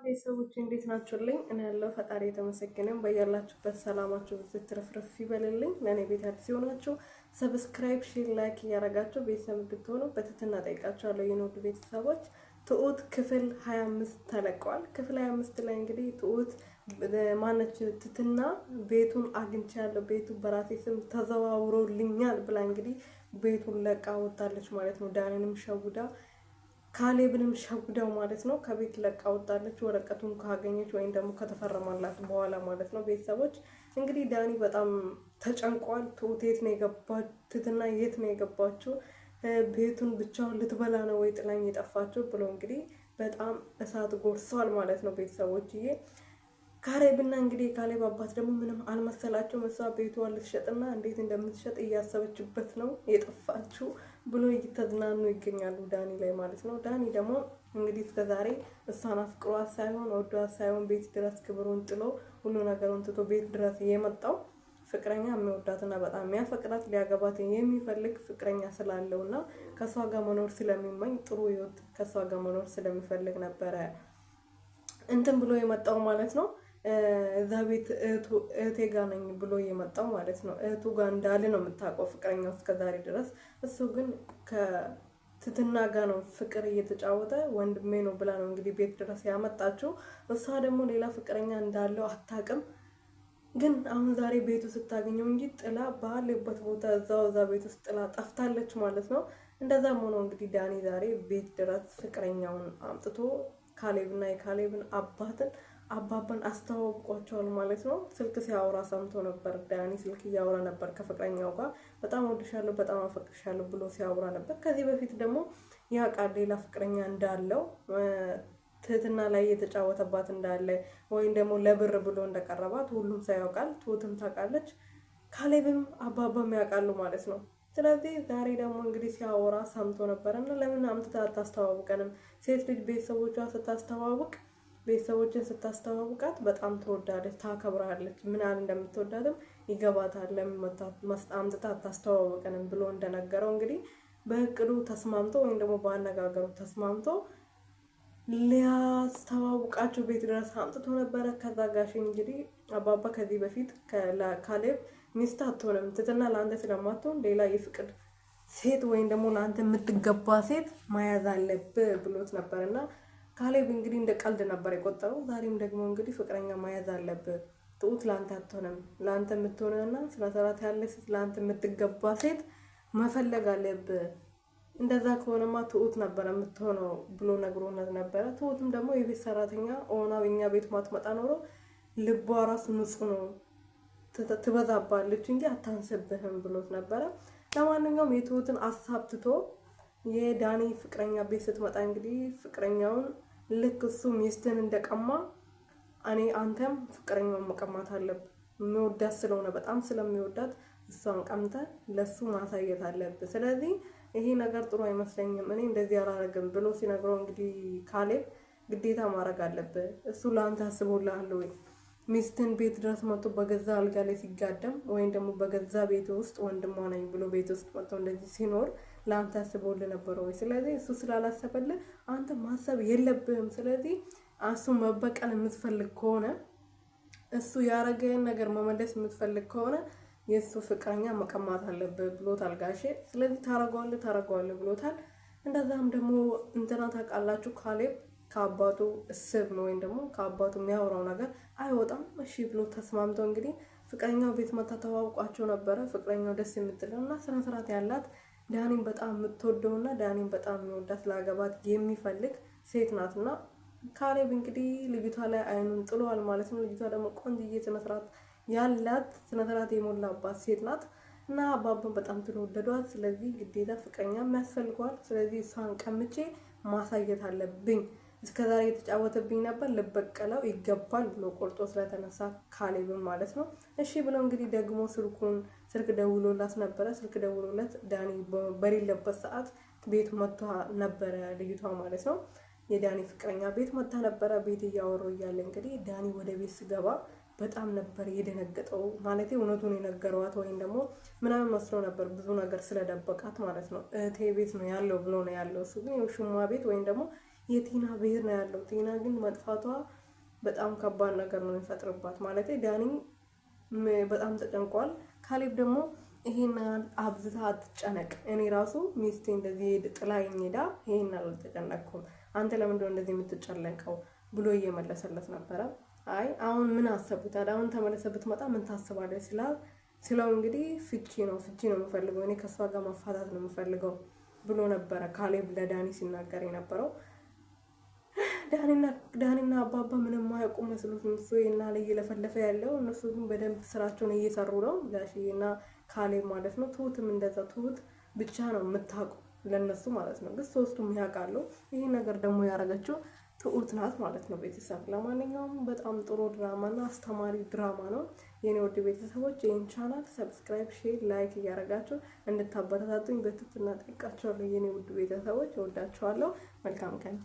ቤተሰቦች እንዴት ናችሁልኝ? እኔ ያለው ፈጣሪ የተመሰገነም በያላችሁበት ሰላማችሁ ብዙ ትርፍርፍ ይበልልኝ። ለእኔ ቤት አዲስ የሆናችሁ ሰብስክራይብ፣ ሼር፣ ላይክ እያደረጋችሁ ቤተሰብ እንድትሆኑ በትህትና ጠይቃችኋለሁ። የኖድ ቤተሰቦች ትሁት ክፍል 25 ተለቀዋል። ክፍል 25 ላይ እንግዲህ ትሁት ማነች ትትና ቤቱን አግኝቻለሁ፣ ቤቱ በራሴ ስም ተዘዋውሮልኛል ብላ እንግዲህ ቤቱን ለቃ ወጣለች ማለት ነው። ዳንንም ሸውዳ ካሌብንም ሸጉዳው ማለት ነው ከቤት ለቃ ወጣለች። ወረቀቱን ካገኘች ወይም ደግሞ ከተፈረማላት በኋላ ማለት ነው። ቤተሰቦች እንግዲህ ዳኒ በጣም ተጨንቋል። ትሁት የት ነው የገባችው? ትትና የት ነው የገባችው? ቤቱን ብቻውን ልትበላ ነው ወይ ጥላኝ የጠፋችው ብሎ እንግዲህ በጣም እሳት ጎርሷል ማለት ነው። ቤተሰቦችዬ ካሌብና እንግዲህ የካሌብ አባት ደግሞ ምንም አልመሰላቸውም። እሷ ቤቷን ልትሸጥና እንዴት እንደምትሸጥ እያሰበችበት ነው የጠፋችው ብሎ እየተዝናኑ ይገኛሉ ዳኒ ላይ ማለት ነው። ዳኒ ደግሞ እንግዲህ እስከዛሬ እሷን አፍቅሯት ሳይሆን ወዷት ሳይሆን ቤት ድረስ ክብሩን ጥሎ ሁሉ ነገሩን ትቶ ቤት ድረስ የመጣው ፍቅረኛ የሚወዳትና በጣም የሚያፈቅራት ሊያገባት የሚፈልግ ፍቅረኛ ስላለውና ከሷ ጋር መኖር ስለሚመኝ ጥሩ ህይወት ከሷ ጋር መኖር ስለሚፈልግ ነበረ እንትን ብሎ የመጣው ማለት ነው። እዛ ቤት እህቴ ጋር ነኝ ብሎ የመጣው ማለት ነው። እህቱ ጋር እንዳለ ነው የምታውቀው ፍቅረኛው እስከዛሬ ድረስ። እሱ ግን ከትትና ጋር ነው ፍቅር እየተጫወተ ወንድሜ ነው ብላ ነው እንግዲህ ቤት ድረስ ያመጣችው። እሷ ደግሞ ሌላ ፍቅረኛ እንዳለው አታውቅም። ግን አሁን ዛሬ ቤቱ ስታገኘው እንጂ ጥላ ባለበት ቦታ እዛ ቤት ውስጥ ጥላ ጠፍታለች ማለት ነው። እንደዛም ሆኖ እንግዲህ ዳኒ ዛሬ ቤት ድረስ ፍቅረኛውን አምጥቶ ካሌብና የካሌብን አባባን አስተዋውቋቸዋል ማለት ነው። ስልክ ሲያወራ ሰምቶ ነበር። ዳኒ ስልክ እያወራ ነበር ከፍቅረኛው ጋር። በጣም ወድሻለሁ፣ በጣም አፈቅርሻለሁ ብሎ ሲያወራ ነበር። ከዚህ በፊት ደግሞ ያውቃል ሌላ ፍቅረኛ እንዳለው፣ ትህትና ላይ የተጫወተባት እንዳለ ወይም ደግሞ ለብር ብሎ እንደቀረባት ሁሉም ሰው ያውቃል። ትሁትም ታውቃለች፣ ካሌብም አባባም ያውቃሉ ማለት ነው። ስለዚህ ዛሬ ደግሞ እንግዲህ ሲያወራ ሰምቶ ነበር እና ለምን አምጥታ አታስተዋውቀንም? ሴት ልጅ ቤተሰቦችን ስታስተዋውቃት በጣም ትወዳለች፣ ታከብራለች። ምን ያህል እንደምትወዳትም ይገባታል። ለምን አምጥታ አታስተዋውቀንም ብሎ እንደነገረው እንግዲህ በእቅዱ ተስማምቶ ወይም ደግሞ በአነጋገሩ ተስማምቶ ሊያስተዋውቃቸው ቤት ድረስ አምጥቶ ነበረ። ከዛ ጋሽ እንግዲህ አባባ ከዚህ በፊት ካሌብ ሚስት አትሆንም፣ ትትና ለአንተ ስለማትሆን ሌላ የፍቅር ሴት ወይም ደግሞ ለአንተ የምትገባ ሴት መያዝ አለብህ ብሎት ነበርና ካሌብ እንግዲህ እንደ ቀልድ ነበር የቆጠረው። ዛሬም ደግሞ እንግዲህ ፍቅረኛ መያዝ አለብህ፣ ትሁት ለአንተ አትሆንም፣ ለአንተ የምትሆነና ስነስርዓት ያለ ሴት ለአንተ የምትገባ ሴት መፈለግ አለብህ። እንደዛ ከሆነማ ትሁት ነበረ የምትሆነው ብሎ ነግሮነት ነበረ። ትሁትም ደግሞ የቤት ሰራተኛ ሆና እኛ ቤት ማትመጣ ኖሮ ልቧ ራሱ ንጹህ ነው፣ ትበዛባለች እንጂ አታንስብህም ብሎት ነበረ። ለማንኛውም የትሁትን አሳብ ትቶ የዳኒ ፍቅረኛ ቤት ስትመጣ እንግዲህ ፍቅረኛውን ልክ እሱ ሚስትን እንደቀማ አንተም ፍቅረኛውን መቀማት አለብህ። የሚወዳት ስለሆነ በጣም ስለሚወዳት እሷን ቀምተ ለሱ ማሳየት አለብህ። ስለዚህ ይሄ ነገር ጥሩ አይመስለኝም፣ እኔ እንደዚህ አላረግም ብሎ ሲነግረው እንግዲህ ካሌብ ግዴታ ማድረግ አለብህ። እሱ ለአንተ አስቦልሃል ወይ? ሚስትን ቤት ድረስ መጥቶ በገዛ አልጋ ላይ ሲጋደም ወይም ደግሞ በገዛ ቤት ውስጥ ወንድሟ ነኝ ብሎ ቤት ውስጥ መጥቶ እንደዚህ ሲኖር ለአንተ አስቦልህ ነበረ ወይ? ስለዚህ እሱ ስላላሰበልህ አንተ ማሰብ የለብህም። ስለዚህ እሱ መበቀል የምትፈልግ ከሆነ እሱ ያረገን ነገር መመለስ የምትፈልግ ከሆነ የእሱ ፍቅረኛ መቀማት አለብህ ብሎታል ጋሼ። ስለዚህ ታረገዋለህ ብሎታል። እንደዛም ደግሞ እንትና ታውቃላችሁ ካሌብ ከአባቱ እስብ ነው ወይም ደግሞ ከአባቱ የሚያወራው ነገር አይወጣም። እሺ ብሎ ተስማምተው እንግዲህ ፍቅረኛው ቤት መታ ተዋውቋቸው ነበረ። ፍቅረኛው ደስ የምትለው እና ስነ ስርዓት ያላት ዳኒን በጣም የምትወደውና ዳኒን በጣም የሚወዳት ለአገባት የሚፈልግ ሴት ናትና ካሌብ እንግዲህ ልጅቷ ላይ አይኑን ጥሏል ማለት ነው። ልጅቷ ደግሞ ቆንጅዬ ስነስርዓት ያላት ስነስርዓት የሞላባት ሴት ናት እና አባባን በጣም ስለወደዷት ስለዚህ ግዴታ ፍቅረኛ የሚያስፈልገዋል። ስለዚህ እሷን ቀምቼ ማሳየት አለብኝ፣ እስከዛሬ የተጫወተብኝ ነበር፣ ልበቀለው ይገባል ብሎ ቆርጦ ስለተነሳ ካሌብን ማለት ነው። እሺ ብለው እንግዲህ ደግሞ ስልክ ደውሎላት ነበረ። ስልክ ደውሎለት ዳኒ በሌለበት ሰዓት ቤት መጥቷ ነበረ ልጅቷ ማለት ነው። የዳኒ ፍቅረኛ ቤት መጥታ ነበረ። ቤት እያወሩ እያለ እንግዲህ ዳኒ ወደ ቤት ስገባ በጣም ነበር የደነገጠው። ማለት እውነቱን የነገረዋት ወይም ደግሞ ምናምን መስሎ ነበር፣ ብዙ ነገር ስለደበቃት ማለት ነው። እህቴ ቤት ነው ያለው ብሎ ነው ያለው። እሱ ግን የውሽማ ቤት ወይም ደግሞ የቲና ብሄር ነው ያለው። ቲና ግን መጥፋቷ በጣም ከባድ ነገር ነው የሚፈጥርባት። ማለት ዳኒ በጣም ተጨንቋል። ካሌብ ደግሞ ይሄን አብዝታ አትጨነቅ፣ እኔ ራሱ ሚስቴ እንደዚህ ጥላኝ ሄዳ ይሄን አልተጨነቅኩም፣ አንተ ለምንድነው እንደዚህ የምትጨነቀው ብሎ እየመለሰለት ነበረ። አይ አሁን ምን አሰቡት? አሁን ተመለሰ ብትመጣ ምን ታስባለች ስለው እንግዲህ ፍቺ ነው የምፈልገው፣ እኔ ከሷ ጋር መፋታት ነው የምፈልገው ብሎ ነበረ ካሌብ ለዳኒ ሲናገር የነበረው። ዳኒና አባባ ምንም ማያውቁ መስሎት እሱ እና ላይ እየለፈለፈ ያለው፣ እነሱ ግን በደንብ ስራቸውን እየሰሩ ነው። ጋሽዬና ካሌብ ማለት ነው። ትሁትም እንደዛ። ትሁት ብቻ ነው የምታውቁ ለነሱ ማለት ነው። ግን ሶስቱም ያውቃሉ። ይሄ ነገር ደግሞ ያደረገችው ትሁት ናት ማለት ነው። ቤተሰብ ለማንኛውም በጣም ጥሩ ድራማና አስተማሪ ድራማ ነው። የኔ ውድ ቤተሰቦች ይህን ቻናል ሰብስክራይብ፣ ሼር፣ ላይክ እያደረጋችሁ እንድታበረታቱኝ በትህትና ጠይቃችኋለሁ። የኔ ውድ ቤተሰቦች እወዳችኋለሁ። መልካም ቀን